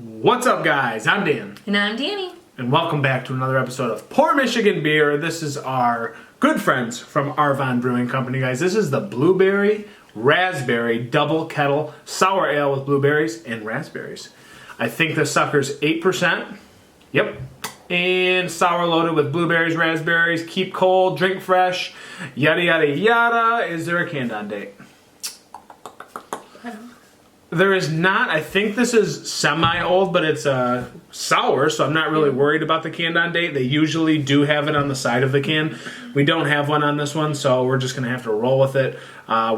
What's up, guys? I'm Dan. And I'm Danny. And welcome back to another episode of Poor Michigan Beer. This is our good friends from Arvon Brewing Company, guys. This is the Blueberry Raspberry Double Kettle Sour Ale with blueberries and raspberries. I think the sucker's 8%. Yep. And sour loaded with blueberries, raspberries, keep cold, drink fresh, yada, yada, yada. Is there a canned on date? There is not. I think this is semi-old, but it's sour, so I'm not really worried about the canned on date. They usually do have it on the side of the can. We don't have one on this one, so we're just going to have to roll with it.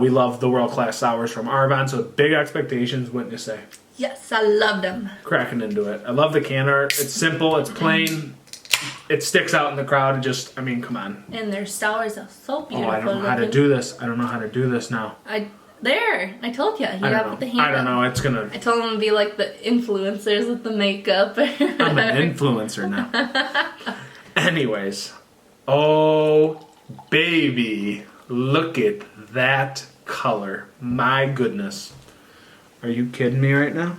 We love the world-class sours from Arvon, so big expectations, wouldn't you say? Yes, I love them. Cracking into it. I love the can art. It's simple. It's plain. It sticks out in the crowd. I mean, come on. And their sours are so beautiful. Oh, I don't know how to do this. I don't know how to do this now. I told you. You got to put the hand I don't know. It's going to... I told them to be like the influencers with the makeup. I'm an influencer now. Anyways. Oh, baby. Look at that color. My goodness. Are you kidding me right now?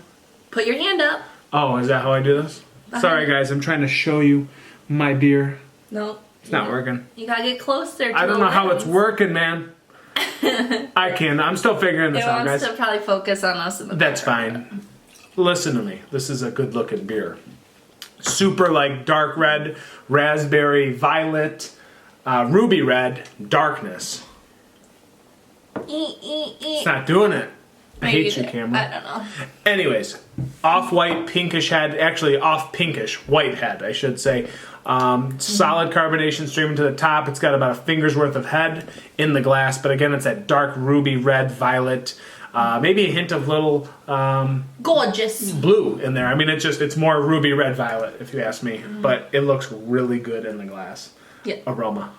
Put your hand up. Oh, is that how I do this? Sorry, guys. I'm trying to show you my beer. No. It's not working. You got to get closer to I don't know how it's working, man. I can. I'm still figuring this out, guys. It wants to probably focus on us in the That's fine. Listen to me. This is a good-looking beer. Super, like, dark red, raspberry, violet, ruby red, darkness. It's not doing it. I hate you, camera. I don't know. Anyways, off-white, pinkish head. Actually, off-pinkish, white head, I should say. Solid carbonation streaming to the top. It's got about a finger's worth of head in the glass, but again, it's that dark ruby red, violet, maybe a hint of little gorgeous blue in there. I mean, it's more ruby red violet, if you ask me, but it looks really good in the glass. Yeah. Aroma.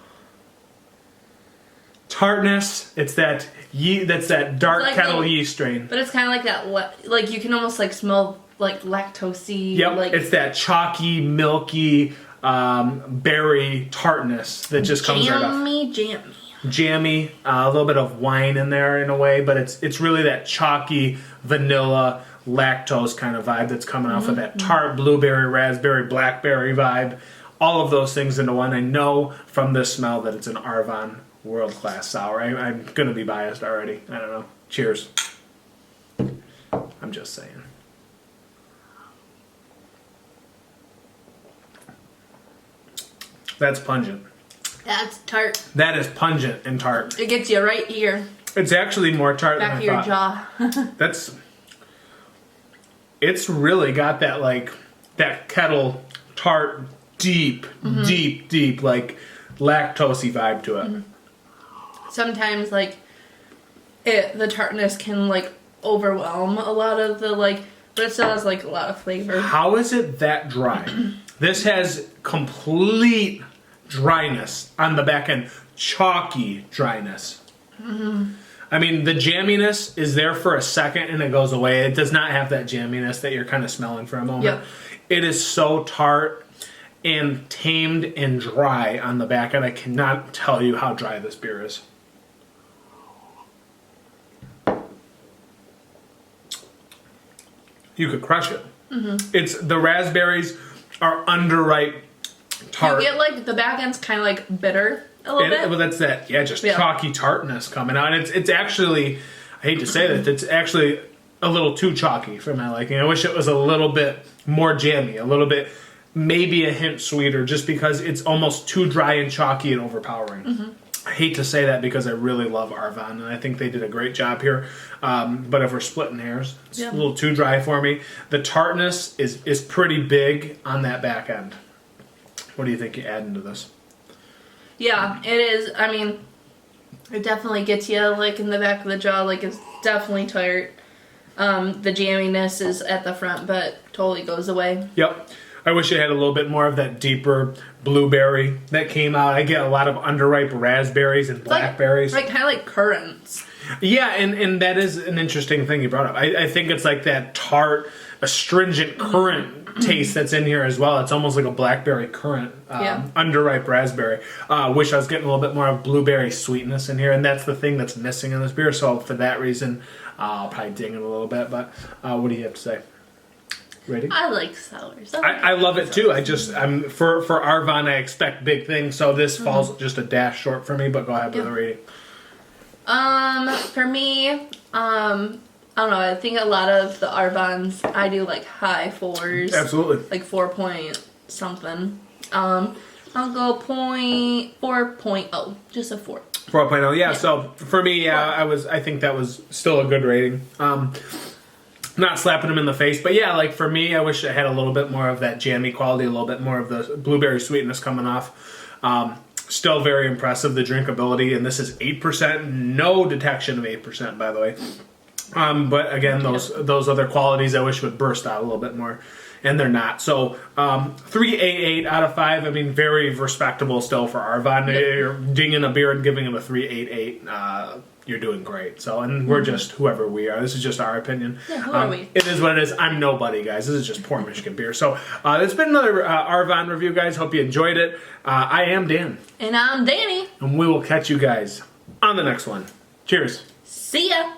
Tartness. It's that that's that dark like kettle yeast strain. But it's kind of like that. Like you can almost like smell like lactosey. Yep. Like, it's that chalky, milky. Berry tartness that just comes right off. Jammy, a little bit of wine in there in a way, but it's really that chalky vanilla lactose kind of vibe that's coming off of that tart blueberry, raspberry, blackberry vibe. All of those things into one. I know from this smell that it's an Arvon world-class sour. I'm going to be biased already. I don't know. Cheers. I'm just saying. That's pungent. That's tart. That is pungent and tart. It gets you right here. It's actually more tart than I thought. Back of your jaw. It's really got that, like, that kettle tart deep, like, lactosey vibe to it. Sometimes, like, the tartness can, like, overwhelm a lot of the, like, but it still has, like, a lot of flavor. How is it that dry? This has complete dryness on the back end. Chalky dryness. I mean, the jamminess is there for a second and it goes away. It does not have that jamminess that you're kind of smelling for a moment. Yep. It is so tart and tamed and dry on the back end. I cannot tell you how dry this beer is. You could crush it. It's the raspberries are underripe tart. You get like the back end's kind of like bitter a little bit. Well, that's that. Yeah, just chalky tartness coming out. And it's actually, I hate to say that, it's actually a little too chalky for my liking. I wish it was a little bit more jammy, a little bit, maybe a hint sweeter, just because it's almost too dry and chalky and overpowering. I hate to say that because I really love Arvon, and I think they did a great job here. But if we're splitting hairs, it's a little too dry for me. The tartness is pretty big on that back end. What do you think you add into this? Yeah, it is. I mean, it definitely gets you, like, in the back of the jaw. Like, it's definitely tart. The jamminess is at the front, but totally goes away. Yep. I wish it had a little bit more of that deeper blueberry that came out. I get a lot of underripe raspberries and blackberries. Like kind of like currants. Yeah, and that is an interesting thing you brought up. I think it's like that tart, astringent currant taste that's in here as well. It's almost like a blackberry currant, underripe raspberry. Wish I was getting a little bit more of blueberry sweetness in here, and that's the thing that's missing in this beer. So for that reason, I'll probably ding it a little bit. But what do you have to say? rating? I like sours. I love it too. I'm for Arvon. I expect big things, so this falls just a dash short for me. But go ahead with the rating. For me, I don't know. I think a lot of the Arvons, I do like high 4s. Absolutely. Like 4 point something. I'll go 4.0. Just a 4. 4.0. Yeah. So for me, I think that was still a good rating. Not slapping them in the face, but yeah, like for me, I wish I had a little bit more of that jammy quality, a little bit more of the blueberry sweetness coming off. Still very impressive, the drinkability, and this is 8%. No detection of 8%, by the way. But again, those other qualities I wish would burst out a little bit more, and they're not. So 3.88 out of 5. I mean, very respectable still for Arvon. Yep. You're dinging a beer and giving him a 3.88. You're doing great. So, and we're just whoever we are. This is just our opinion. Yeah, who are we? It is what it is. I'm nobody, guys. This is just poor Michigan beer. So, it's been another Arvon review, guys. Hope you enjoyed it. I am Dan. And I'm Danny. And we will catch you guys on the next one. Cheers. See ya.